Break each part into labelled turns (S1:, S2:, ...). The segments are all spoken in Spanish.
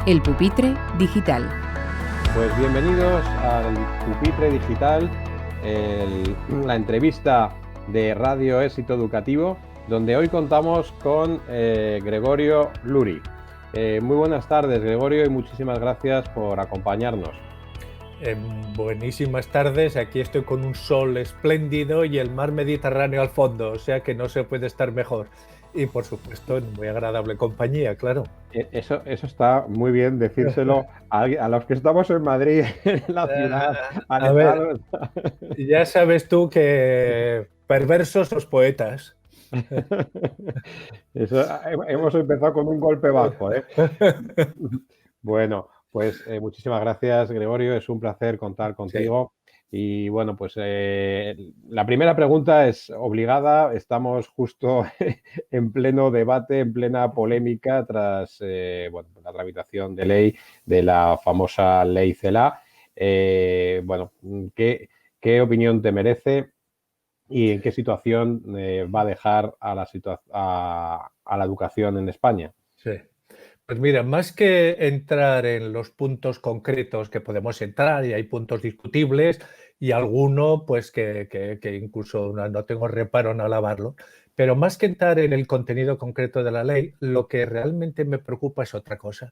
S1: El Pupitre Digital.
S2: Pues bienvenidos al Pupitre Digital, la entrevista de Radio Éxito Educativo, donde hoy contamos con Gregorio Luri. Muy buenas tardes, Gregorio, y muchísimas gracias por acompañarnos.
S3: Buenísimas tardes, aquí estoy con un sol espléndido y el mar Mediterráneo al fondo, o sea que no se puede estar mejor. Y por supuesto, en muy agradable compañía, claro.
S2: Eso está muy bien decírselo a los que estamos en Madrid, en la ciudad.
S3: A ver, ya sabes tú que perversos los poetas.
S2: Hemos empezado con un golpe bajo, ¿eh? Bueno, pues muchísimas gracias, Gregorio. Es un placer contar contigo. Sí. Y bueno, pues la primera pregunta es obligada. Estamos justo en pleno debate, en plena polémica tras la tramitación de ley de la famosa ley CELA. Bueno, ¿qué opinión te merece y en qué situación va a dejar a la educación en España?
S3: Sí. Pues mira, más que entrar en los puntos concretos que podemos entrar, y hay puntos discutibles y alguno pues que incluso no tengo reparo en alabarlo, pero más que entrar en el contenido concreto de la ley, lo que realmente me preocupa es otra cosa.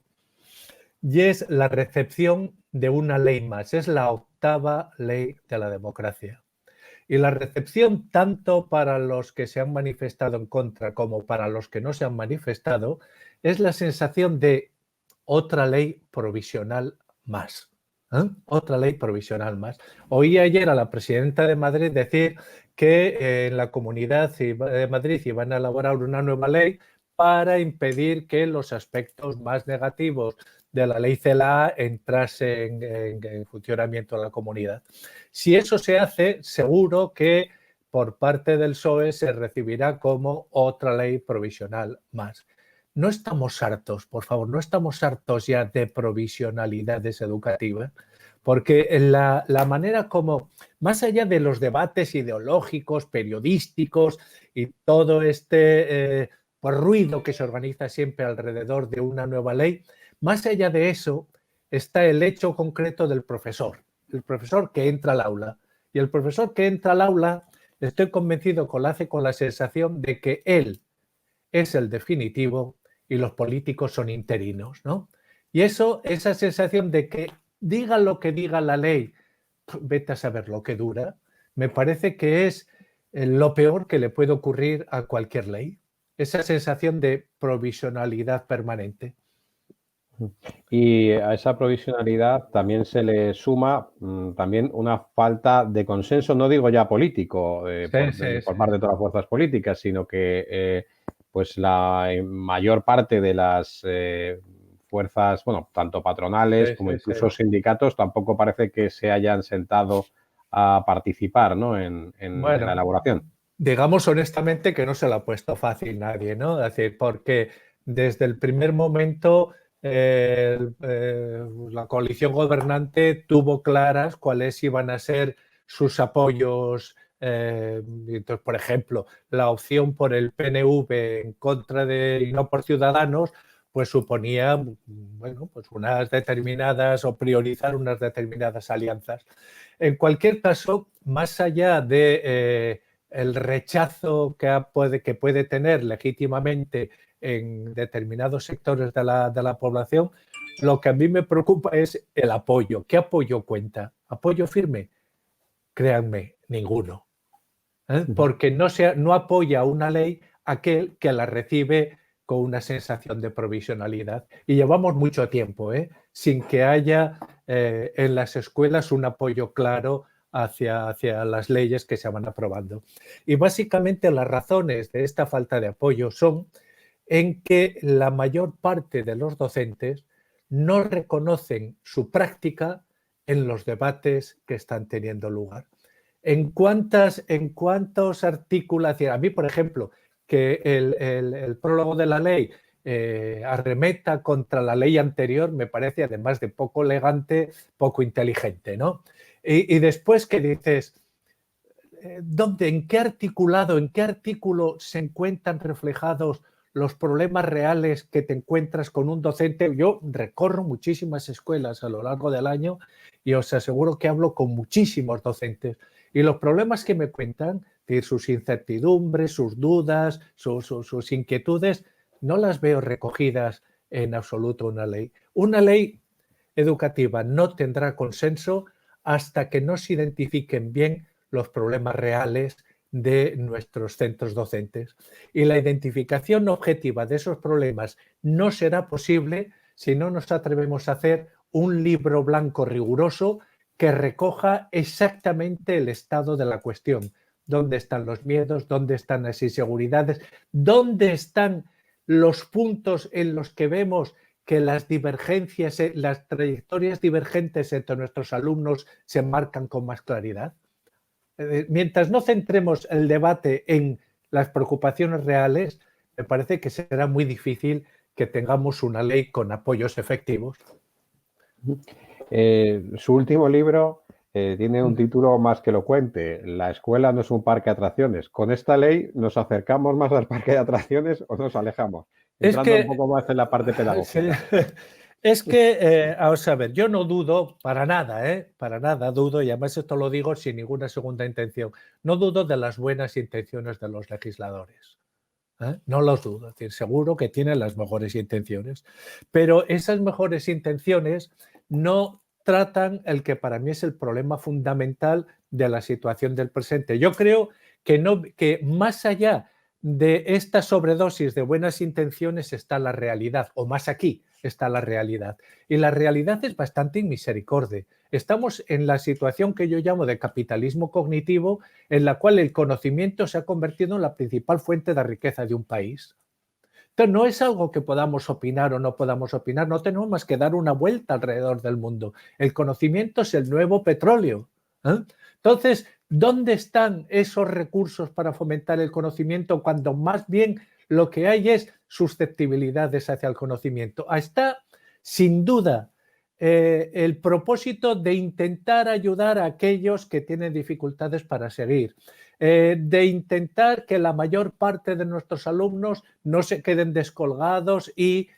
S3: Y es la recepción de una ley más, es la octava ley de la democracia. Y la recepción tanto para los que se han manifestado en contra como para los que no se han manifestado es la sensación de otra ley provisional más. Otra ley provisional más. Oí ayer a la presidenta de Madrid decir que en la Comunidad de Madrid iban a elaborar una nueva ley para impedir que los aspectos más negativos de la ley CELA entrase en funcionamiento en la comunidad. Si eso se hace, seguro que por parte del PSOE se recibirá como otra ley provisional más. No estamos hartos, por favor, no estamos hartos ya de provisionalidades educativas, porque la manera como, más allá de los debates ideológicos, periodísticos y todo este ruido que se organiza siempre alrededor de una nueva ley, más allá de eso está el hecho concreto del profesor, el profesor que entra al aula. Y el profesor que entra al aula, estoy convencido que lo hace con la sensación de que él es el definitivo y los políticos son interinos, ¿no? Y esa sensación de que diga lo que diga la ley, vete a saber lo que dura, me parece que es lo peor que le puede ocurrir a cualquier ley. Esa sensación de provisionalidad permanente.
S2: Y a esa provisionalidad también se le suma también una falta de consenso, no digo ya político, por parte de todas las fuerzas políticas, sino que pues la mayor parte de las fuerzas, bueno, tanto patronales como incluso sindicatos, tampoco parece que se hayan sentado a participar, ¿no? en la elaboración.
S3: Digamos honestamente que no se lo ha puesto fácil nadie, ¿no? Es decir, porque desde el primer momento la coalición gobernante tuvo claras cuáles iban a ser sus apoyos. Entonces, por ejemplo, la opción por el PNV en contra de y no por Ciudadanos, pues suponía, bueno, pues unas determinadas o priorizar unas determinadas alianzas. En cualquier caso, más allá de el rechazo que puede tener legítimamente en determinados sectores de la población, lo que a mí me preocupa es el apoyo. ¿Qué apoyo cuenta? ¿Apoyo firme? Créanme, ninguno. Porque no apoya una ley aquel que la recibe con una sensación de provisionalidad. Y llevamos mucho tiempo sin que haya en las escuelas un apoyo claro hacia las leyes que se van aprobando. Y básicamente las razones de esta falta de apoyo son en que la mayor parte de los docentes no reconocen su práctica en los debates que están teniendo lugar. ¿En cuántos artículos? A mí, por ejemplo, que el prólogo de la ley arremeta contra la ley anterior me parece, además de poco elegante, poco inteligente, ¿no? Y después que dices, ¿dónde, en qué articulado, en qué artículo se encuentran reflejados los problemas reales que te encuentras con un docente. Yo recorro muchísimas escuelas a lo largo del año y os aseguro que hablo con muchísimos docentes. Y los problemas que me cuentan, sus incertidumbres, sus dudas, sus inquietudes, no las veo recogidas en absoluto en una ley. Una ley educativa no tendrá consenso hasta que no se identifiquen bien los problemas reales de nuestros centros docentes. Y la identificación objetiva de esos problemas no será posible si no nos atrevemos a hacer un libro blanco riguroso que recoja exactamente el estado de la cuestión. ¿Dónde están los miedos? ¿Dónde están las inseguridades? ¿Dónde están los puntos en los que vemos que las divergencias, las trayectorias divergentes entre nuestros alumnos se marcan con más claridad? Mientras no centremos el debate en las preocupaciones reales, me parece que será muy difícil que tengamos una ley con apoyos efectivos.
S2: Su último libro tiene un título más que elocuente: La escuela no es un parque de atracciones. ¿Con esta ley nos acercamos más al parque de atracciones o nos alejamos? Entrando un poco más en la parte pedagógica.
S3: Es que, vamos a ver, yo no dudo para nada, para nada dudo, y además esto lo digo sin ninguna segunda intención, no dudo de las buenas intenciones de los legisladores. No los dudo, es decir, seguro que tienen las mejores intenciones, pero esas mejores intenciones no tratan el que para mí es el problema fundamental de la situación del presente. Yo creo que más allá de esta sobredosis de buenas intenciones está la realidad, o más aquí está la realidad. Y la realidad es bastante inmisericordia. Estamos en la situación que yo llamo de capitalismo cognitivo, en la cual el conocimiento se ha convertido en la principal fuente de riqueza de un país. Entonces, no es algo que podamos opinar o no podamos opinar, no tenemos más que dar una vuelta alrededor del mundo. El conocimiento es el nuevo petróleo. Entonces, ¿dónde están esos recursos para fomentar el conocimiento cuando más bien lo que hay es susceptibilidades hacia el conocimiento? Está, sin duda, el propósito de intentar ayudar a aquellos que tienen dificultades para seguir, de intentar que la mayor parte de nuestros alumnos no se queden descolgados y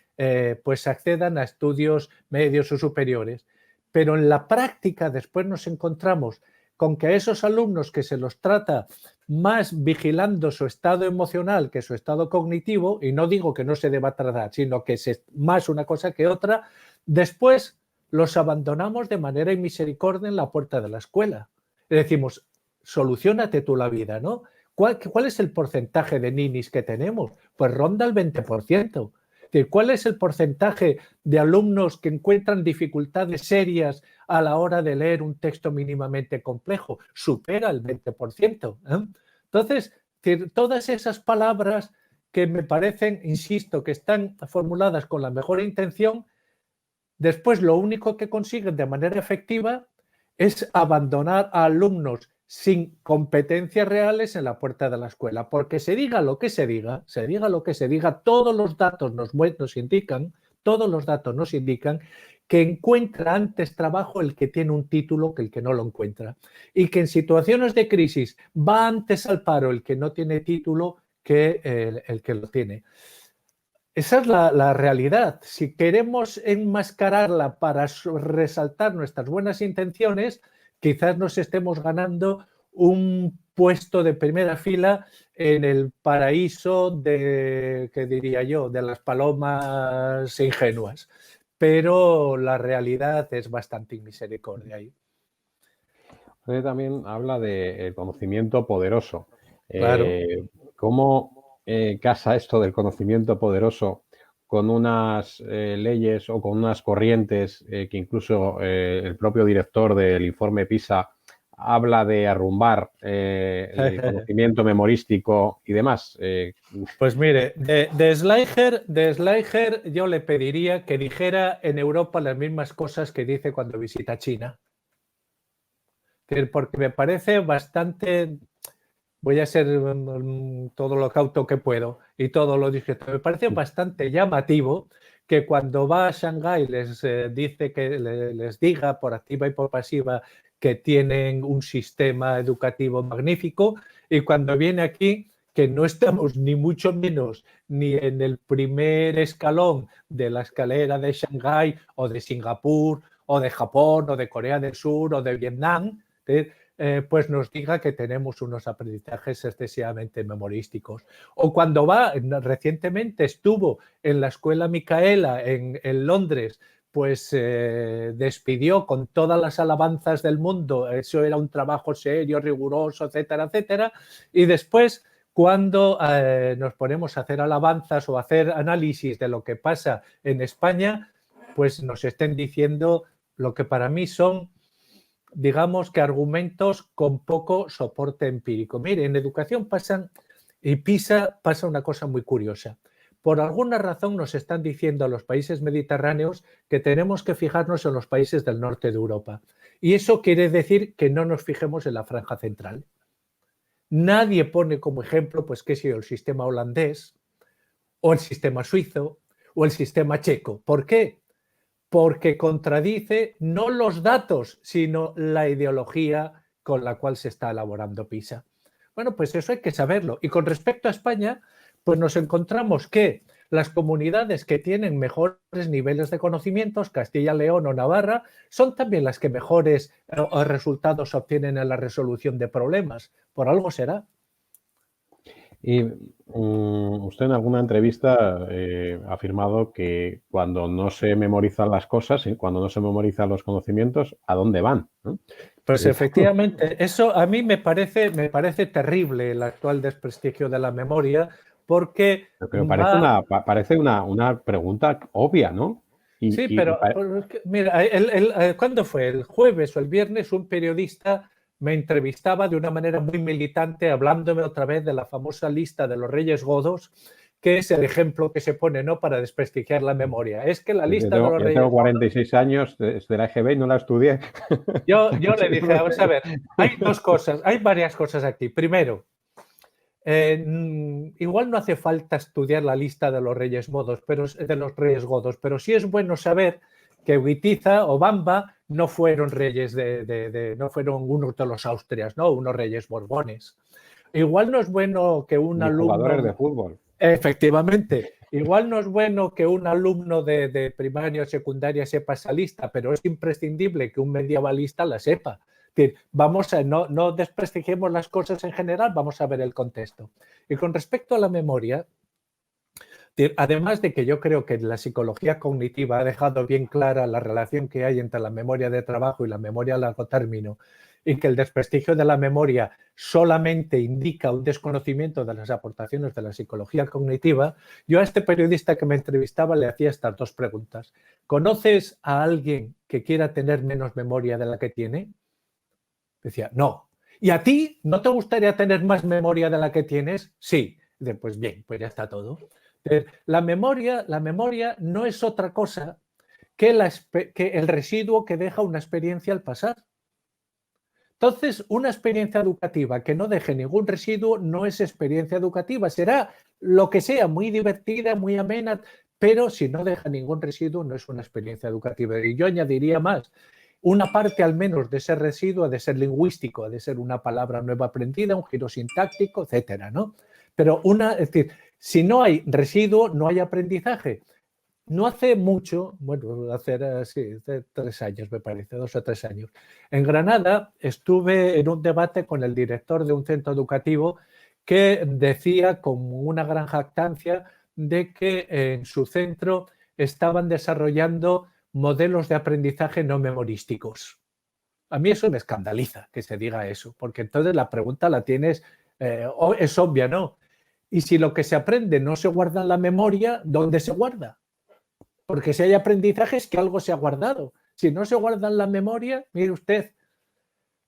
S3: pues accedan a estudios medios o superiores. Pero en la práctica después nos encontramos con que a esos alumnos que se los trata más vigilando su estado emocional que su estado cognitivo, y no digo que no se deba tratar, sino que es más una cosa que otra, después los abandonamos de manera inmisericordia en la puerta de la escuela. Le decimos, soluciónate tú la vida, ¿no? ¿Cuál es el porcentaje de ninis que tenemos? Pues ronda el 20%. ¿Cuál es el porcentaje de alumnos que encuentran dificultades serias a la hora de leer un texto mínimamente complejo? Supera el 20%. Entonces, todas esas palabras que me parecen, insisto, que están formuladas con la mejor intención, después lo único que consiguen de manera efectiva es abandonar a alumnos sin competencias reales en la puerta de la escuela, porque se diga lo que se diga, todos los datos nos indican que encuentra antes trabajo el que tiene un título que el que no lo encuentra, y que en situaciones de crisis va antes al paro el que no tiene título que el que lo tiene. Esa es la realidad. Si queremos enmascararla para resaltar nuestras buenas intenciones, quizás nos estemos ganando un puesto de primera fila en el paraíso de, ¿qué diría yo?, de las palomas ingenuas. Pero la realidad es bastante inmisericordia ahí.
S2: Usted también habla del conocimiento poderoso.
S3: Claro.
S2: ¿Cómo casa esto del conocimiento poderoso con unas leyes o con unas corrientes que incluso el propio director del informe PISA habla de arrumbar el conocimiento memorístico y demás?
S3: Pues mire, de Schleicher yo le pediría que dijera en Europa las mismas cosas que dice cuando visita China. Porque me parece bastante... Voy a ser todo lo cauto que puedo y todo lo discreto. Me parece bastante llamativo que cuando va a Shanghái les dice que les diga por activa y por pasiva que tienen un sistema educativo magnífico, y cuando viene aquí que no estamos ni mucho menos ni en el primer escalón de la escalera de Shanghái o de Singapur o de Japón o de Corea del Sur o de Vietnam, pues nos diga que tenemos unos aprendizajes excesivamente memorísticos. O cuando recientemente estuvo en la Escuela Micaela en Londres, pues despidió con todas las alabanzas del mundo, eso era un trabajo serio, riguroso, etcétera, etcétera, y después cuando nos ponemos a hacer alabanzas o a hacer análisis de lo que pasa en España, pues nos estén diciendo lo que para mí son, digamos que argumentos con poco soporte empírico. Mire, en educación y PISA pasa una cosa muy curiosa. Por alguna razón nos están diciendo a los países mediterráneos que tenemos que fijarnos en los países del norte de Europa. Y eso quiere decir que no nos fijemos en la franja central. Nadie pone como ejemplo, pues, qué sé yo, el sistema holandés o el sistema suizo o el sistema checo. ¿Por qué? Porque contradice no los datos, sino la ideología con la cual se está elaborando PISA. Bueno, pues eso hay que saberlo. Y con respecto a España, pues nos encontramos que las comunidades que tienen mejores niveles de conocimientos, Castilla, León o Navarra, son también las que mejores resultados obtienen en la resolución de problemas. Por algo será.
S2: Y usted en alguna entrevista ha afirmado que cuando no se memorizan las cosas, cuando no se memorizan los conocimientos, ¿a dónde van? ¿No?
S3: Pues efectivamente, eso a mí me parece terrible el actual desprestigio de la memoria, porque
S2: pero parece una pregunta obvia, ¿no?
S3: Sí, pero mira, ¿cuándo fue? El jueves o el viernes un periodista me entrevistaba de una manera muy militante hablándome otra vez de la famosa lista de los Reyes Godos, que es el ejemplo que se pone, ¿no?, para desprestigiar la memoria. Es que la lista de los Reyes
S2: Godos... Yo tengo 46 años desde la EGB y no la estudié.
S3: Yo le dije, vamos a ver, hay varias cosas aquí. Primero, igual no hace falta estudiar la lista de los Reyes Godos, pero sí es bueno saber que Witiza o Bamba no fueron reyes no fueron unos de los Austrias, ¿no?, unos reyes borbones. Igual no es bueno que un alumno...
S2: Jugadores de fútbol.
S3: Efectivamente. Igual no es bueno que un alumno de primaria o secundaria sepa esa lista, pero es imprescindible que un medievalista la sepa. No desprestigiemos las cosas en general, vamos a ver el contexto. Y con respecto a la memoria, además de que yo creo que la psicología cognitiva ha dejado bien clara la relación que hay entre la memoria de trabajo y la memoria a largo término, y que el desprestigio de la memoria solamente indica un desconocimiento de las aportaciones de la psicología cognitiva, yo a este periodista que me entrevistaba le hacía estas dos preguntas. ¿Conoces a alguien que quiera tener menos memoria de la que tiene? Decía, no. ¿Y a ti no te gustaría tener más memoria de la que tienes? Sí. Pues bien, pues ya está todo. La memoria no es otra cosa que el residuo que deja una experiencia al pasar. Entonces, una experiencia educativa que no deje ningún residuo no es experiencia educativa. Será lo que sea, muy divertida, muy amena, pero si no deja ningún residuo no es una experiencia educativa. Y yo añadiría más. Una parte al menos de ese residuo ha de ser lingüístico, ha de ser una palabra nueva aprendida, un giro sintáctico, etcétera, ¿no? Pero es decir, si no hay residuo, no hay aprendizaje. No hace mucho, bueno, hace 3 años me parece, 2 o 3 años, en Granada estuve en un debate con el director de un centro educativo que decía con una gran jactancia de que en su centro estaban desarrollando modelos de aprendizaje no memorísticos. A mí eso me escandaliza que se diga eso, porque entonces la pregunta la tienes, es obvia, ¿no? Y si lo que se aprende no se guarda en la memoria, ¿dónde se guarda? Porque si hay aprendizaje es que algo se ha guardado. Si no se guarda en la memoria, mire usted,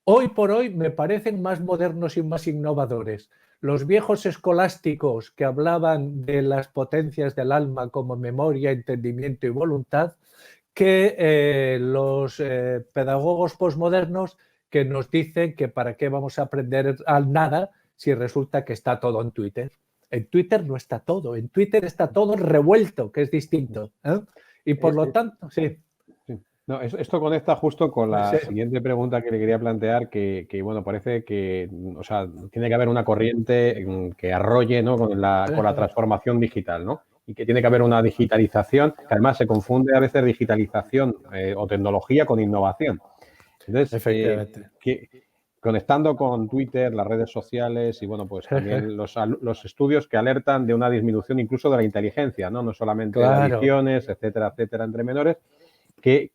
S3: hoy por hoy me parecen más modernos y más innovadores los viejos escolásticos que hablaban de las potencias del alma como memoria, entendimiento y voluntad, que los pedagogos posmodernos que nos dicen que para qué vamos a aprender nada si resulta que está todo en Twitter. En Twitter no está todo, en Twitter está todo revuelto, que es distinto. Y por lo tanto, sí.
S2: No, esto conecta justo con la
S3: Sí.
S2: siguiente pregunta que le quería plantear, bueno, parece que, o sea, tiene que haber una corriente que arrolle, ¿no? con la transformación digital, ¿no? Y que tiene que haber una digitalización, que además se confunde a veces digitalización o tecnología con innovación. Entonces,
S3: Efectivamente.
S2: conectando con Twitter, las redes sociales y, bueno, pues también los estudios que alertan de una disminución incluso de la inteligencia, ¿no? No solamente de
S3: Claro.
S2: adicciones, etcétera, etcétera, entre menores. ¿Qué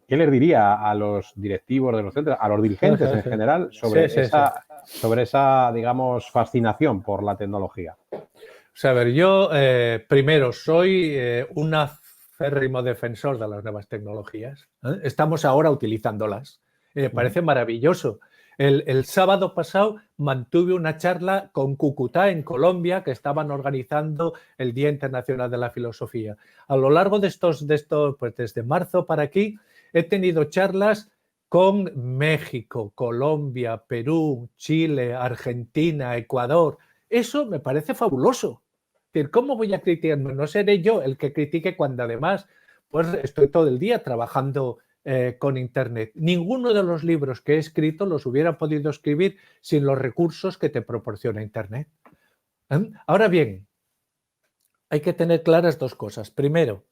S2: les diría a los directivos de los centros, a los dirigentes en general, sobre esa, digamos, fascinación por la tecnología?
S3: O sea, a ver, yo primero soy un acérrimo defensor de las nuevas tecnologías. Estamos ahora utilizándolas. Me parece maravilloso. El sábado pasado mantuve una charla con Cúcuta, en Colombia, que estaban organizando el Día Internacional de la Filosofía. A lo largo de estos pues desde marzo para aquí, he tenido charlas con México, Colombia, Perú, Chile, Argentina, Ecuador. Eso me parece fabuloso. ¿Cómo voy a criticar? No seré yo el que critique cuando además pues estoy todo el día trabajando con Internet. Ninguno de los libros que he escrito los hubiera podido escribir sin los recursos que te proporciona Internet. Ahora bien, hay que tener claras dos cosas. Primero,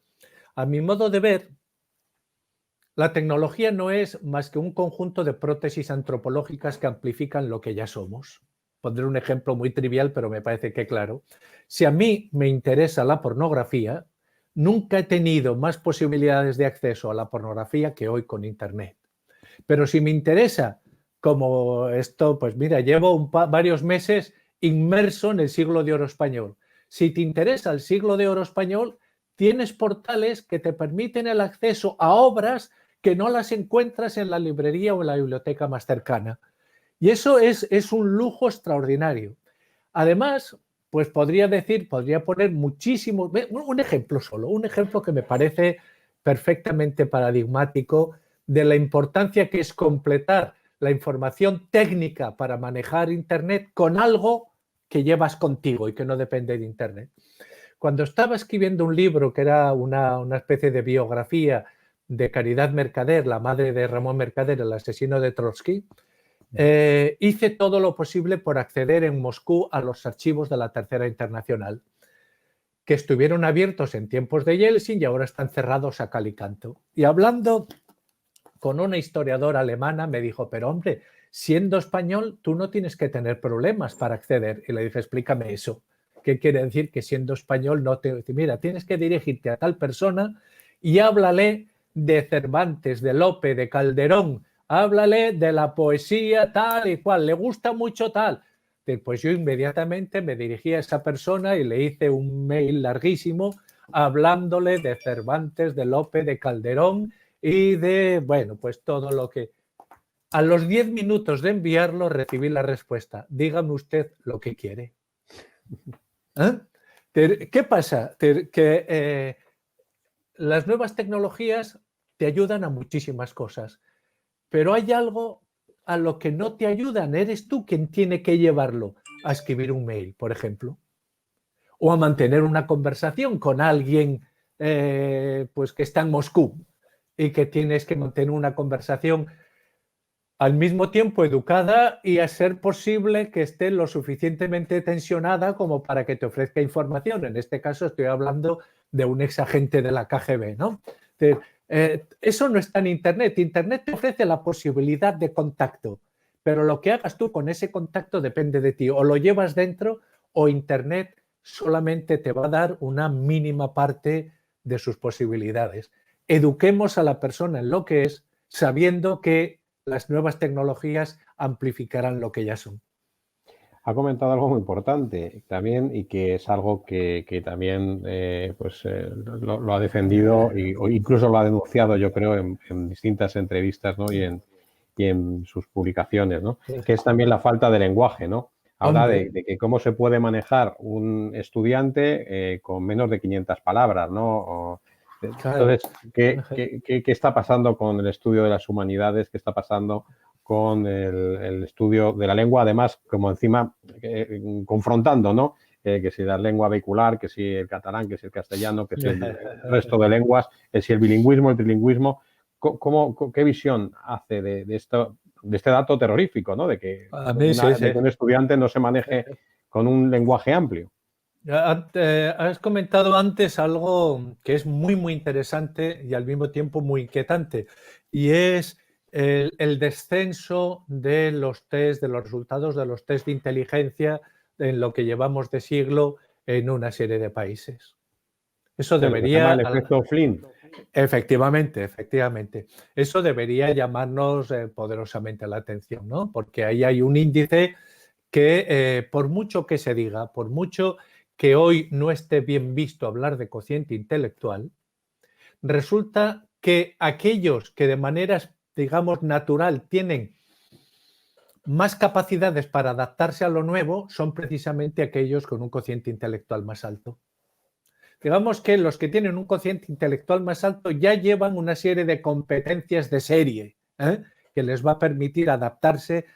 S3: a mi modo de ver, la tecnología no es más que un conjunto de prótesis antropológicas que amplifican lo que ya somos. Pondré un ejemplo muy trivial, pero me parece que claro. Si a mí me interesa la pornografía, nunca he tenido más posibilidades de acceso a la pornografía que hoy con Internet. Pero si me interesa, como esto, pues mira, llevo varios meses inmerso en el siglo de oro español. Si te interesa el siglo de oro español, tienes portales que te permiten el acceso a obras que no las encuentras en la librería o en la biblioteca más cercana. Y eso es un lujo extraordinario. Además, pues podría poner muchísimos, un ejemplo solo, un ejemplo que me parece perfectamente paradigmático de la importancia que es completar la información técnica para manejar Internet con algo que llevas contigo y que no depende de Internet. Cuando estaba escribiendo un libro que era una especie de biografía de Caridad Mercader, la madre de Ramón Mercader, el asesino de Trotsky, hice todo lo posible por acceder en Moscú a los archivos de la Tercera Internacional, que estuvieron abiertos en tiempos de Yeltsin y ahora están cerrados a cal y canto. Y hablando con una historiadora alemana me dijo, pero hombre, siendo español tú no tienes que tener problemas para acceder. Y le dije, explícame eso. ¿Qué quiere decir que siendo español no te... Mira, tienes que dirigirte a tal persona y háblale de Cervantes, de Lope, de Calderón, háblale de la poesía tal y cual, le gusta mucho tal. Pues yo inmediatamente me dirigí a esa persona y le hice un mail larguísimo hablándole de Cervantes, de Lope, de Calderón y de, bueno, pues todo lo que... A los 10 minutos de enviarlo recibí la respuesta, dígame usted lo que quiere. ¿Qué pasa? Que las nuevas tecnologías te ayudan a muchísimas cosas, pero hay algo a lo que no te ayudan. Eres tú quien tiene que llevarlo a escribir un mail, por ejemplo, o a mantener una conversación con alguien pues que está en Moscú y que tienes que mantener una conversación al mismo tiempo educada y a ser posible que esté lo suficientemente tensionada como para que te ofrezca información. En este caso estoy hablando de un ex agente de la KGB, ¿no? Eso no está en Internet. Internet te ofrece la posibilidad de contacto, pero lo que hagas tú con ese contacto depende de ti. O lo llevas dentro o Internet solamente te va a dar una mínima parte de sus posibilidades. Eduquemos a la persona en lo que es, sabiendo que las nuevas tecnologías amplificarán lo que ya son.
S2: Ha comentado algo muy importante también y que es algo que también lo ha defendido o incluso lo ha denunciado, yo creo, en distintas entrevistas, ¿no? y en sus publicaciones, ¿no? Que es también la falta de lenguaje, ¿no? Habla de que cómo se puede manejar un estudiante con menos de 500 palabras, ¿no? Entonces, ¿qué está pasando con el estudio de las humanidades? ¿Qué está pasando con el estudio de la lengua? Además, como encima, confrontando, ¿no? que si la lengua vehicular, que si el catalán, que si el castellano, que si el resto de lenguas, que si el bilingüismo, el trilingüismo. ¿Qué visión hace de esto, de este dato terrorífico, ¿no? De que un estudiante no se maneje con un lenguaje amplio?
S3: Has comentado antes algo que es muy, muy interesante y al mismo tiempo muy inquietante, y es el descenso de los test, de los resultados de los test de inteligencia en lo que llevamos de siglo en una serie de países. Eso debería...
S2: el efecto Flynn.
S3: Efectivamente. Eso debería llamarnos poderosamente la atención, ¿no? Porque ahí hay un índice que, por mucho que se diga, por mucho que hoy no esté bien visto hablar de cociente intelectual, resulta que aquellos que de manera, digamos, natural tienen más capacidades para adaptarse a lo nuevo son precisamente aquellos con un cociente intelectual más alto. Digamos que los que tienen un cociente intelectual más alto ya llevan una serie de competencias de serie, que les va a permitir adaptarse.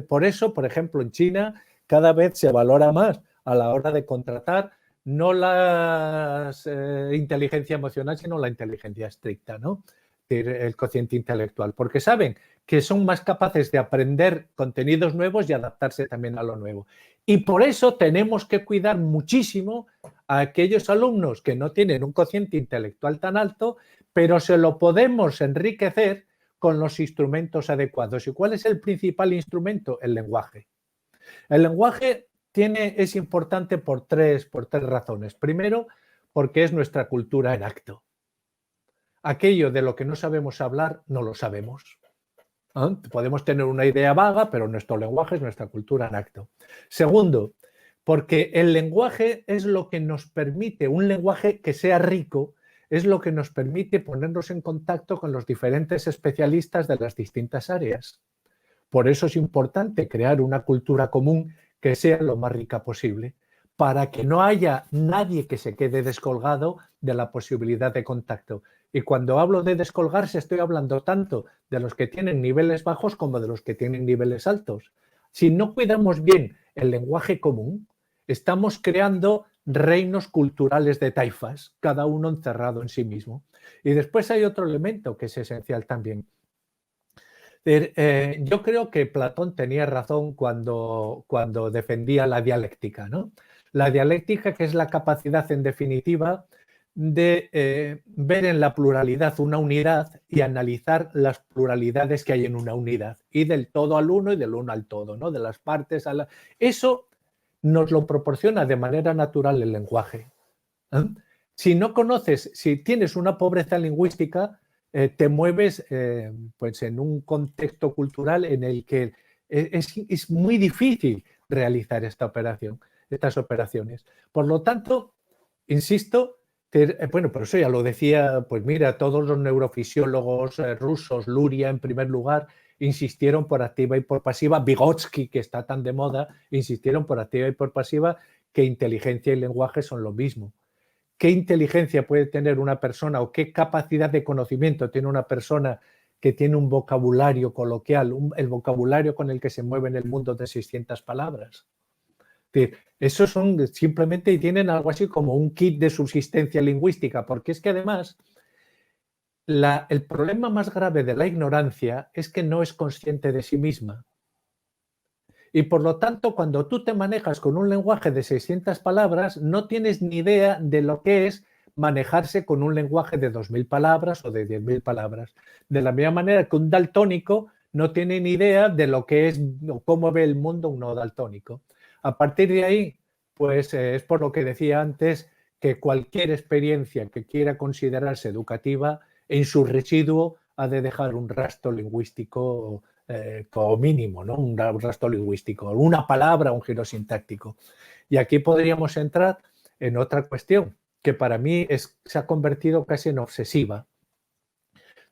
S3: Por eso, por ejemplo, en China cada vez se valora más a la hora de contratar no la inteligencia emocional, sino la inteligencia estricta, ¿no? El cociente intelectual, porque saben que son más capaces de aprender contenidos nuevos y adaptarse también a lo nuevo. Y por eso tenemos que cuidar muchísimo a aquellos alumnos que no tienen un cociente intelectual tan alto, pero se lo podemos enriquecer con los instrumentos adecuados. ¿Y cuál es el principal instrumento? El lenguaje. El lenguaje es importante por tres razones. Primero, porque es nuestra cultura en acto. Aquello de lo que no sabemos hablar, no lo sabemos. Podemos tener una idea vaga, pero nuestro lenguaje es nuestra cultura en acto. Segundo, porque el lenguaje es lo que nos permite, un lenguaje que sea rico, es lo que nos permite ponernos en contacto con los diferentes especialistas de las distintas áreas. Por eso es importante crear una cultura común que sea lo más rica posible, para que no haya nadie que se quede descolgado de la posibilidad de contacto. Y cuando hablo de descolgarse, estoy hablando tanto de los que tienen niveles bajos como de los que tienen niveles altos. Si no cuidamos bien el lenguaje común, estamos creando reinos culturales de taifas, cada uno encerrado en sí mismo. Y después hay otro elemento que es esencial también. Yo creo que Platón tenía razón cuando defendía la dialéctica, ¿no? La dialéctica, que es la capacidad, en definitiva, de ver en la pluralidad una unidad y analizar las pluralidades que hay en una unidad, y del todo al uno y del uno al todo, ¿no? De las partes a la... Eso nos lo proporciona de manera natural el lenguaje. Si no conoces, si tienes una pobreza lingüística, te mueves pues en un contexto cultural en el que es muy difícil realizar estas operaciones. Por lo tanto, insisto, bueno, por eso ya lo decía, pues mira, todos los neurofisiólogos rusos, Luria en primer lugar, insistieron por activa y por pasiva, Vygotsky, que está tan de moda, insistieron por activa y por pasiva que inteligencia y lenguaje son lo mismo. ¿Qué inteligencia puede tener una persona o qué capacidad de conocimiento tiene una persona que tiene un vocabulario coloquial, el vocabulario con el que se mueve en el mundo de 600 palabras? Es decir, esos son simplemente y tienen algo así como un kit de subsistencia lingüística, porque es que además el problema más grave de la ignorancia es que no es consciente de sí misma. Y por lo tanto, cuando tú te manejas con un lenguaje de 600 palabras, no tienes ni idea de lo que es manejarse con un lenguaje de 2.000 palabras o de 10.000 palabras. De la misma manera que un daltónico no tiene ni idea de lo que es o cómo ve el mundo un no daltónico. A partir de ahí, pues es por lo que decía antes que cualquier experiencia que quiera considerarse educativa, en su residuo ha de dejar un rastro lingüístico como mínimo, ¿no? Un rastro lingüístico, una palabra, un giro sintáctico. Y aquí podríamos entrar en otra cuestión que para mí se ha convertido casi en obsesiva.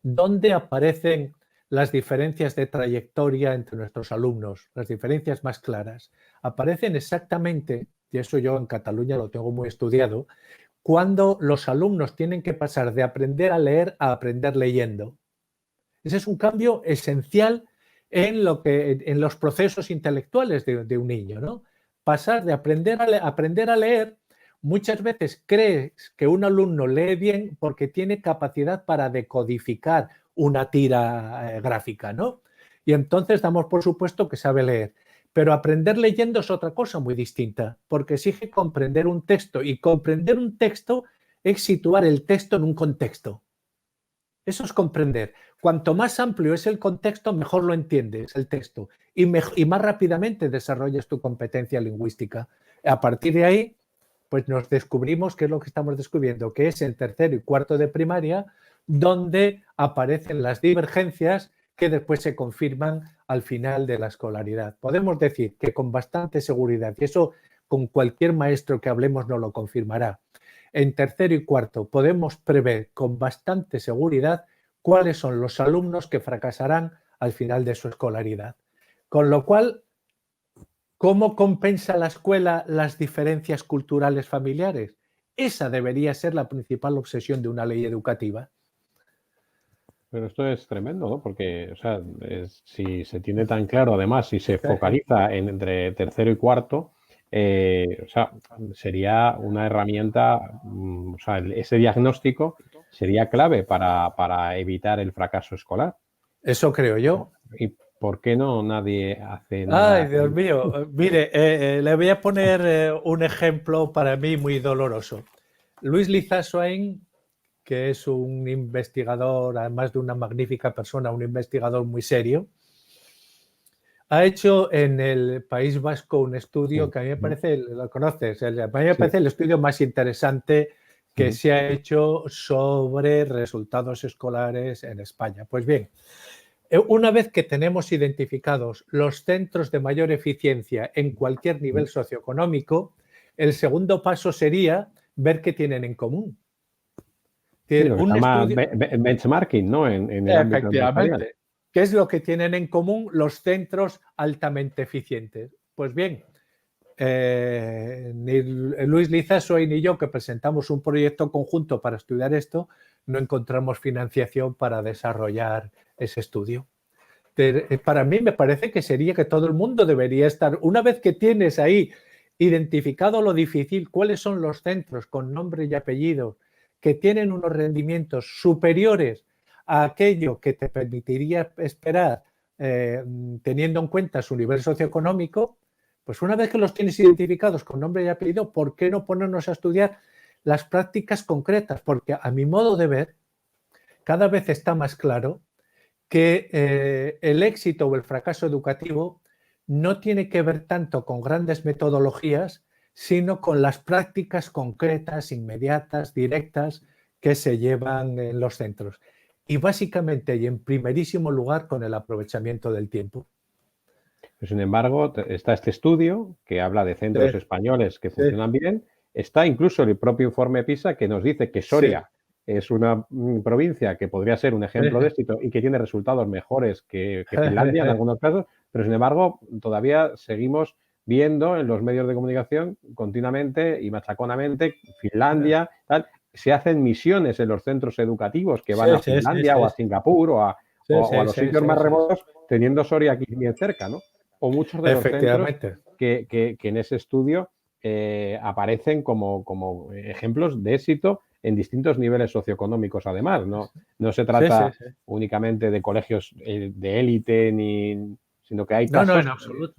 S3: ¿Dónde aparecen las diferencias de trayectoria entre nuestros alumnos? Las diferencias más claras. Aparecen exactamente, y eso yo en Cataluña lo tengo muy estudiado, cuando los alumnos tienen que pasar de aprender a leer a aprender leyendo. Ese es un cambio esencial en los procesos intelectuales de un niño, ¿no? pasar de aprender a leer. Muchas veces crees que un alumno lee bien porque tiene capacidad para decodificar una tira gráfica, ¿no? Y entonces damos por supuesto que sabe leer. Pero aprender leyendo es otra cosa muy distinta, porque exige comprender un texto, y comprender un texto es situar el texto en un contexto. Eso es comprender. Cuanto más amplio es el contexto, mejor lo entiendes el texto y más rápidamente desarrollas tu competencia lingüística. A partir de ahí, pues nos descubrimos qué es lo que estamos descubriendo, que es en tercero y cuarto de primaria donde aparecen las divergencias que después se confirman al final de la escolaridad. Podemos decir que con bastante seguridad, y eso con cualquier maestro que hablemos nos lo confirmará, en tercero y cuarto podemos prever con bastante seguridad cuáles son los alumnos que fracasarán al final de su escolaridad. Con lo cual, ¿cómo compensa la escuela las diferencias culturales familiares? Esa debería ser la principal obsesión de una ley educativa.
S2: Pero esto es tremendo, ¿no? Porque, o sea, si se tiene tan claro, además, si se focaliza entre tercero y cuarto, o sea, sería una herramienta, o sea, ese diagnóstico sería clave para evitar el fracaso escolar.
S3: Eso creo yo.
S2: ¿Y por qué no nadie hace nada?
S3: Ay, Dios mío. Mire, le voy a poner un ejemplo para mí muy doloroso. Luis Lizasoain, que es un investigador, además de una magnífica persona, un investigador muy serio, ha hecho en el País Vasco un estudio que a mí me parece, lo conoces, a mí me parece el estudio más interesante que se ha hecho sobre resultados escolares en España. Pues bien, una vez que tenemos identificados los centros de mayor eficiencia en cualquier nivel socioeconómico, el segundo paso sería ver qué tienen en común.
S2: Sí, lo que se llama benchmarking, ¿no? En el ámbito empresarial.
S3: ¿Qué es lo que tienen en común los centros altamente eficientes? Pues bien, ni Luis Lizasoain ni yo, que presentamos un proyecto conjunto para estudiar esto, no encontramos financiación para desarrollar ese estudio. Para mí me parece que sería que todo el mundo debería estar, una vez que tienes ahí identificado lo difícil, cuáles son los centros con nombre y apellido que tienen unos rendimientos superiores a aquello que te permitiría esperar teniendo en cuenta su nivel socioeconómico, pues una vez que los tienes identificados con nombre y apellido, ¿por qué no ponernos a estudiar las prácticas concretas? Porque a mi modo de ver, cada vez está más claro que el éxito o el fracaso educativo no tiene que ver tanto con grandes metodologías, sino con las prácticas concretas, inmediatas, directas que se llevan en los centros. Y básicamente y en primerísimo lugar con el aprovechamiento del tiempo.
S2: Sin embargo, está este estudio que habla de centros españoles que funcionan bien. Está incluso el propio informe PISA que nos dice que Soria es una provincia que podría ser un ejemplo de éxito y que tiene resultados mejores que Finlandia en algunos casos, pero sin embargo todavía seguimos viendo en los medios de comunicación continuamente y machaconamente Finlandia, tal. Se hacen misiones en los centros educativos que van a Finlandia o a Singapur o a los sitios más remotos, teniendo Soria aquí bien cerca, ¿no? O muchos de los centros que en ese estudio aparecen como ejemplos de éxito en distintos niveles socioeconómicos, además. No se trata únicamente de colegios de élite, sino que hay casos...
S3: No, en absoluto.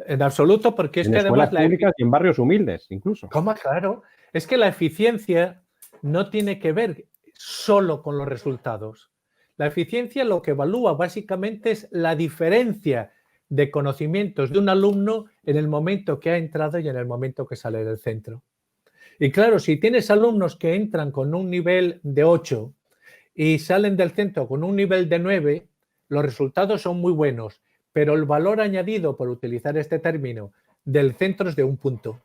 S3: En absoluto, porque es
S2: en
S3: que
S2: escuelas
S3: además...
S2: públicas y en barrios humildes, incluso.
S3: ¿Cómo? Claro. Es que la eficiencia no tiene que ver solo con los resultados. La eficiencia lo que evalúa básicamente es la diferencia de conocimientos de un alumno en el momento que ha entrado y en el momento que sale del centro. Y claro, si tienes alumnos que entran con un nivel de 8 y salen del centro con un nivel de 9, los resultados son muy buenos, pero el valor añadido, por utilizar este término, del centro es de 1 punto.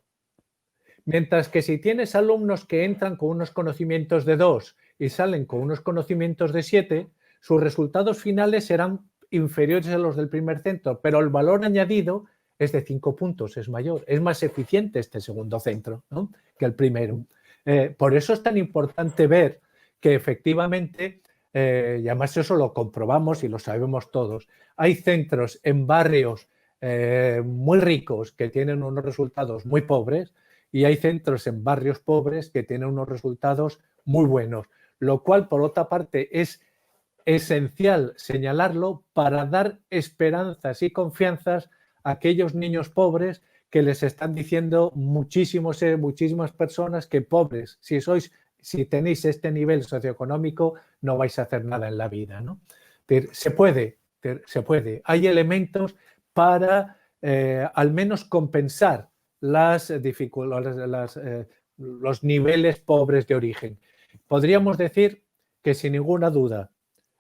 S3: Mientras que si tienes alumnos que entran con unos conocimientos de 2 y salen con unos conocimientos de 7, sus resultados finales serán inferiores a los del primer centro, pero el valor añadido es de 5 puntos, es mayor, es más eficiente este segundo centro, ¿no?, que el primero. Por eso es tan importante ver que efectivamente, y además eso lo comprobamos y lo sabemos todos, hay centros en barrios muy ricos que tienen unos resultados muy pobres y hay centros en barrios pobres que tienen unos resultados muy buenos, lo cual por otra parte es esencial señalarlo para dar esperanzas y confianzas a aquellos niños pobres que les están diciendo muchísimas personas que pobres, si tenéis este nivel socioeconómico no vais a hacer nada en la vida, ¿no? Se puede. Hay elementos para al menos compensar las dificultades, los niveles pobres de origen. Podríamos decir que sin ninguna duda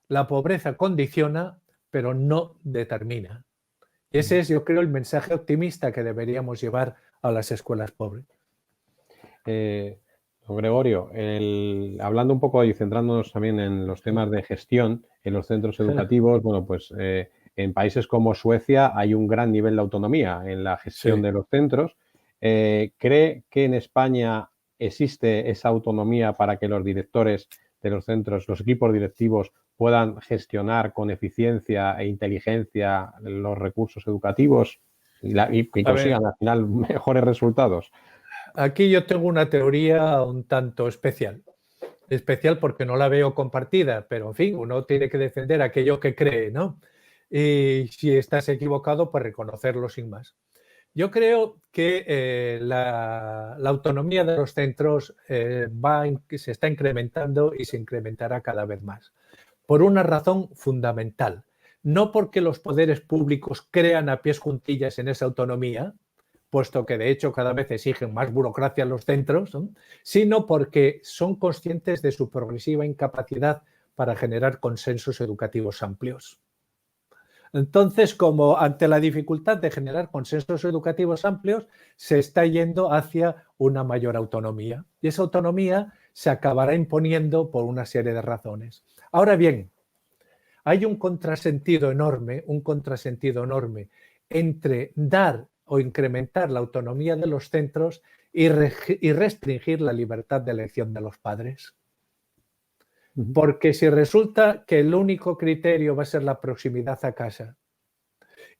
S3: la pobreza condiciona, pero no determina. Y ese es, yo creo, el mensaje optimista que deberíamos llevar a las escuelas pobres.
S2: Don Gregorio, hablando un poco y centrándonos también en los temas de gestión en los centros educativos, bueno, pues en países como Suecia hay un gran nivel de autonomía en la gestión de los centros. ¿Cree que en España existe esa autonomía para que los directores de los centros, los equipos directivos, puedan gestionar con eficiencia e inteligencia los recursos educativos y consigan al final mejores resultados?
S3: Aquí yo tengo una teoría un tanto especial. Especial porque no la veo compartida, pero en fin, uno tiene que defender aquello que cree, ¿no? Y si estás equivocado, pues reconocerlo sin más. Yo creo que la autonomía de los centros se está incrementando y se incrementará cada vez más. Por una razón fundamental. No porque los poderes públicos crean a pies juntillas en esa autonomía, puesto que de hecho cada vez exigen más burocracia en los centros, ¿no? Sino porque son conscientes de su progresiva incapacidad para generar consensos educativos amplios. Entonces, como ante la dificultad de generar consensos educativos amplios, se está yendo hacia una mayor autonomía. Y esa autonomía se acabará imponiendo por una serie de razones. Ahora bien, hay un contrasentido enorme entre dar o incrementar la autonomía de los centros y restringir la libertad de elección de los padres. Porque si resulta que el único criterio va a ser la proximidad a casa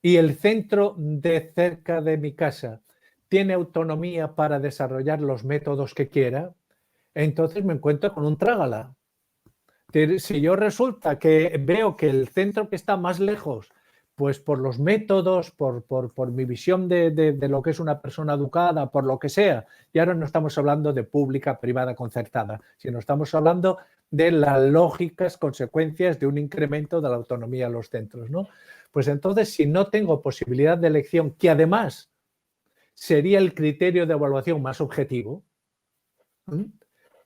S3: y el centro de cerca de mi casa tiene autonomía para desarrollar los métodos que quiera, entonces me encuentro con un trágala. Si yo resulta que veo que el centro que está más lejos, pues por los métodos, por mi visión de lo que es una persona educada, por lo que sea, y ahora no estamos hablando de pública, privada, concertada, sino estamos hablando de las lógicas consecuencias de un incremento de la autonomía de los centros, ¿no? Pues entonces, si no tengo posibilidad de elección, que además sería el criterio de evaluación más objetivo,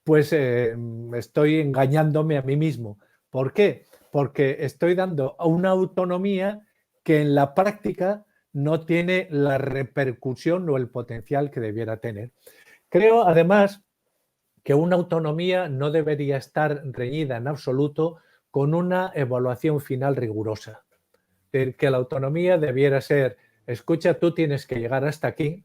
S3: pues estoy engañándome a mí mismo. ¿Por qué? Porque estoy dando una autonomía que en la práctica no tiene la repercusión o el potencial que debiera tener. Creo, además, que una autonomía no debería estar reñida en absoluto con una evaluación final rigurosa. Que la autonomía debiera ser, escucha, tú tienes que llegar hasta aquí,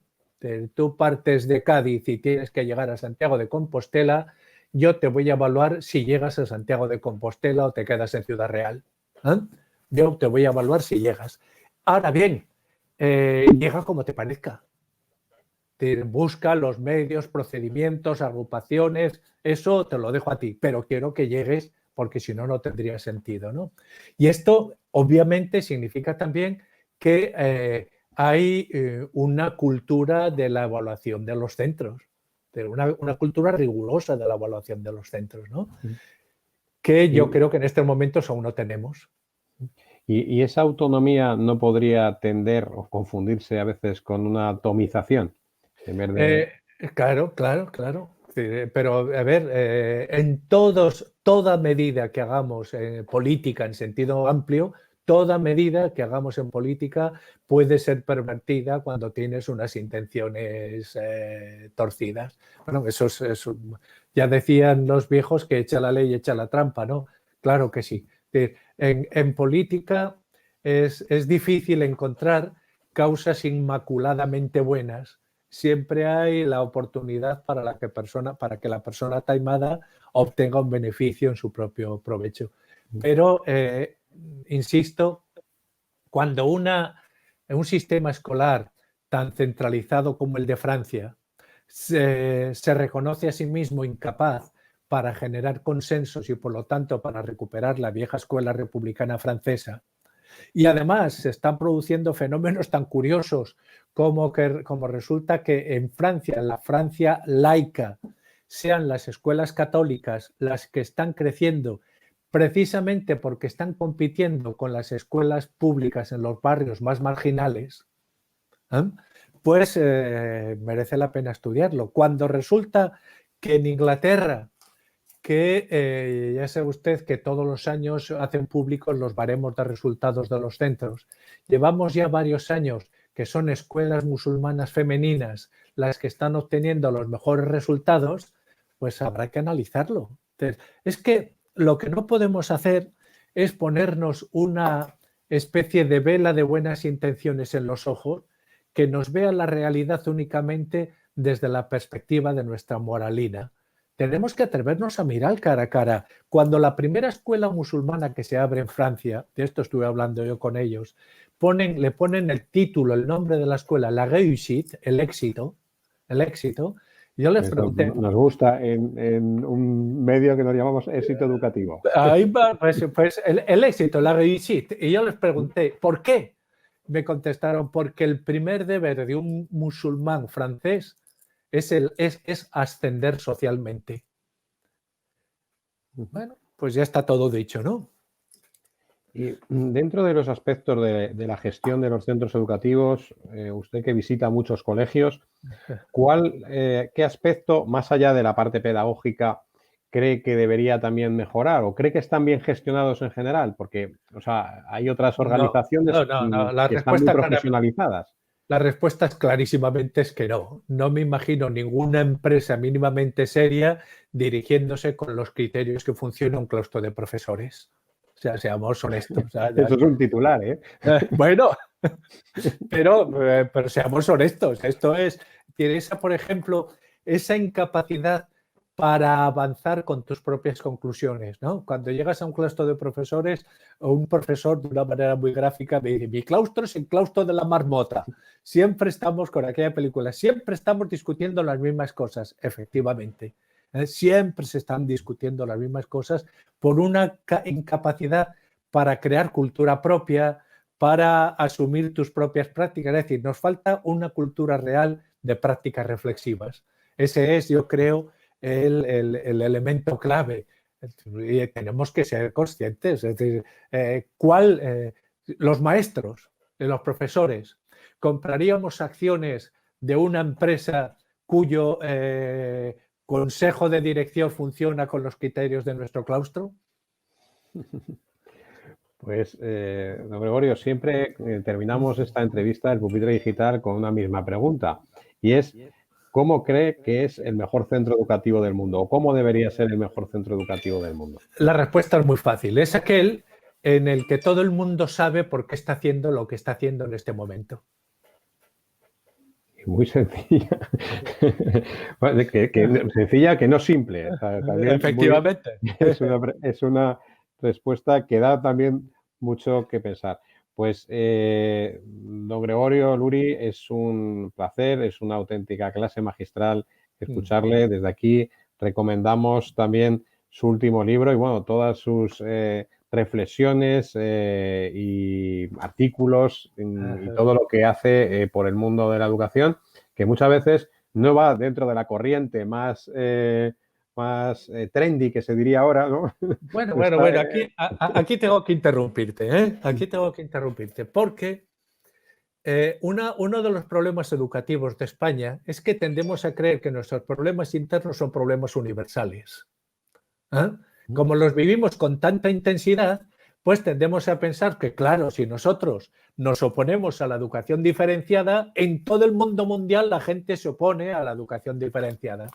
S3: tú partes de Cádiz y tienes que llegar a Santiago de Compostela, yo te voy a evaluar si llegas a Santiago de Compostela o te quedas en Ciudad Real. Yo te voy a evaluar si llegas. Ahora bien, llega como te parezca. Busca los medios, procedimientos, agrupaciones, eso te lo dejo a ti, pero quiero que llegues porque si no, no tendría sentido, ¿no? Y esto obviamente significa también que hay una cultura de la evaluación de los centros, una cultura rigurosa de la evaluación de los centros, ¿no? Que yo creo que en estos momentos aún no tenemos.
S2: ¿Y esa autonomía no podría tender o confundirse a veces con una atomización? En vez de...
S3: Claro. Pero, a ver, toda medida que hagamos política en sentido amplio, toda medida que hagamos en política puede ser pervertida cuando tienes unas intenciones torcidas. Bueno, eso ya decían los viejos que echa la ley, echa la trampa, ¿no? Claro que sí. En política es difícil encontrar causas inmaculadamente buenas. Siempre hay la oportunidad para que la persona taimada obtenga un beneficio en su propio provecho. Pero, insisto, cuando una en un sistema escolar tan centralizado como el de Francia se reconoce a sí mismo incapaz para generar consensos y por lo tanto para recuperar la vieja escuela republicana francesa. Y además se están produciendo fenómenos tan curiosos como resulta que en Francia, la Francia laica, sean las escuelas católicas las que están creciendo precisamente porque están compitiendo con las escuelas públicas en los barrios más marginales, pues merece la pena estudiarlo. Cuando resulta que en Inglaterra, que ya sabe usted que todos los años hacen públicos los baremos de resultados de los centros. Llevamos ya varios años que son escuelas musulmanas femeninas las que están obteniendo los mejores resultados, pues habrá que analizarlo. Entonces, es que lo que no podemos hacer es ponernos una especie de vela de buenas intenciones en los ojos que nos vea la realidad únicamente desde la perspectiva de nuestra moralina. Tenemos que atrevernos a mirar cara a cara. Cuando la primera escuela musulmana que se abre en Francia, de esto estuve hablando yo con ellos, le ponen el título, el nombre de la escuela, la réussite, el éxito. Yo les pregunté...
S2: Nos gusta en un medio que nos llamamos éxito educativo.
S3: Ahí va, pues el éxito, la réussite. Y yo les pregunté, ¿por qué? Me contestaron, porque el primer deber de un musulmán francés es ascender socialmente. Bueno, pues ya está todo dicho, ¿no?
S2: Y dentro de los aspectos de la gestión de los centros educativos, usted que visita muchos colegios, ¿qué aspecto, más allá de la parte pedagógica, cree que debería también mejorar? ¿O cree que están bien gestionados en general? Porque, o sea, hay otras organizaciones que están muy profesionalizadas.
S3: La respuesta es clarísimamente es que no. No me imagino ninguna empresa mínimamente seria dirigiéndose con los criterios que funciona un claustro de profesores. O sea, seamos honestos.
S2: Eso es un titular, ¿eh?
S3: Bueno, pero seamos honestos. Esto es, tienes, por ejemplo, esa incapacidad para avanzar con tus propias conclusiones, ¿no? Cuando llegas a un claustro de profesores, o un profesor de una manera muy gráfica me dice, mi claustro es el claustro de la marmota. Siempre estamos con aquella película, siempre estamos discutiendo las mismas cosas, efectivamente. Siempre se están discutiendo las mismas cosas por una incapacidad para crear cultura propia, para asumir tus propias prácticas. Es decir, nos falta una cultura real de prácticas reflexivas. Ese es, yo creo, el elemento clave. Y tenemos que ser conscientes. Es decir, los maestros, los profesores, ¿compraríamos acciones de una empresa cuyo consejo de dirección funciona con los criterios de nuestro claustro?
S2: Pues, don Gregorio, siempre terminamos esta entrevista del Pupitre Digital con una misma pregunta, y es, ¿cómo cree que es el mejor centro educativo del mundo? ¿O cómo debería ser el mejor centro educativo del mundo?
S3: La respuesta es muy fácil. Es aquel en el que todo el mundo sabe por qué está haciendo lo que está haciendo en este momento.
S2: Muy sencilla. Sencilla que no simple. O sea,
S3: efectivamente.
S2: Es una respuesta que da también mucho que pensar. Pues, don Gregorio Luri, es un placer, es una auténtica clase magistral escucharle. Desde aquí recomendamos también su último libro y, bueno, todas sus reflexiones y artículos y todo lo que hace por el mundo de la educación, que muchas veces no va dentro de la corriente más trendy, que se diría ahora, ¿no?
S3: Bueno, aquí tengo que interrumpirte, ¿eh? Aquí tengo que interrumpirte, porque uno de los problemas educativos de España es que tendemos a creer que nuestros problemas internos son problemas universales. Como los vivimos con tanta intensidad, pues tendemos a pensar que, claro, si nosotros nos oponemos a la educación diferenciada, en todo el mundo mundial la gente se opone a la educación diferenciada.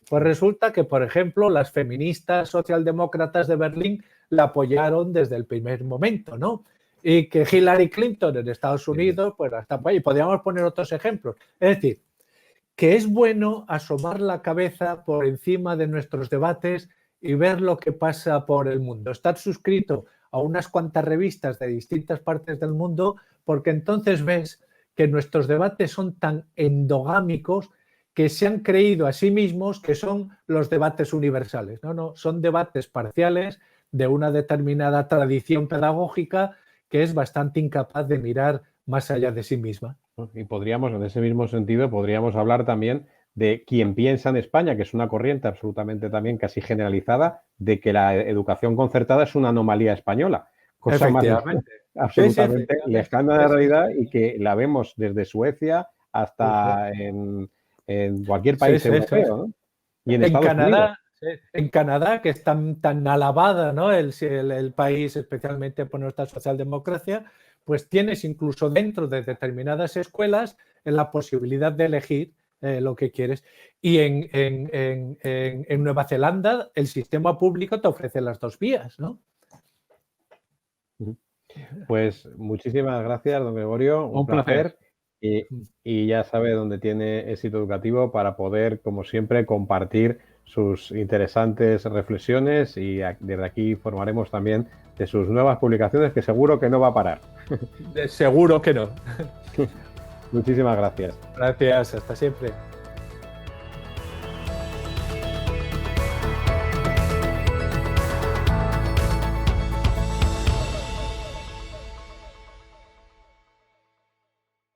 S3: Pues resulta que, por ejemplo, las feministas socialdemócratas de Berlín la apoyaron desde el primer momento, ¿no? Y que Hillary Clinton en Estados Unidos, pues hasta por ahí. Podríamos poner otros ejemplos. Es decir, que es bueno asomar la cabeza por encima de nuestros debates y ver lo que pasa por el mundo. Estar suscrito a unas cuantas revistas de distintas partes del mundo, porque entonces ves que nuestros debates son tan endogámicos que se han creído a sí mismos que son los debates universales. No, no, son debates parciales de una determinada tradición pedagógica que es bastante incapaz de mirar más allá de sí misma.
S2: Y podríamos, en ese mismo sentido, podríamos hablar también de quien piensa en España, que es una corriente absolutamente también casi generalizada, de que la educación concertada es una anomalía española, cosa más absolutamente lejana de la realidad y que la vemos desde Suecia hasta en cualquier país europeo, ¿no? Y en Estados Unidos.
S3: En Canadá, que es tan alabada, ¿no? el país, especialmente por nuestra socialdemocracia, pues tienes incluso dentro de determinadas escuelas la posibilidad de elegir lo que quieres. Y en Nueva Zelanda el sistema público te ofrece las dos vías, ¿no?
S2: Pues muchísimas gracias, don Gregorio. Un placer. Y ya sabe dónde tiene éxito educativo para poder, como siempre, compartir sus interesantes reflexiones y desde aquí informaremos también de sus nuevas publicaciones, que seguro que no va a parar.
S3: Seguro que no.
S2: Muchísimas gracias.
S3: Gracias, hasta siempre.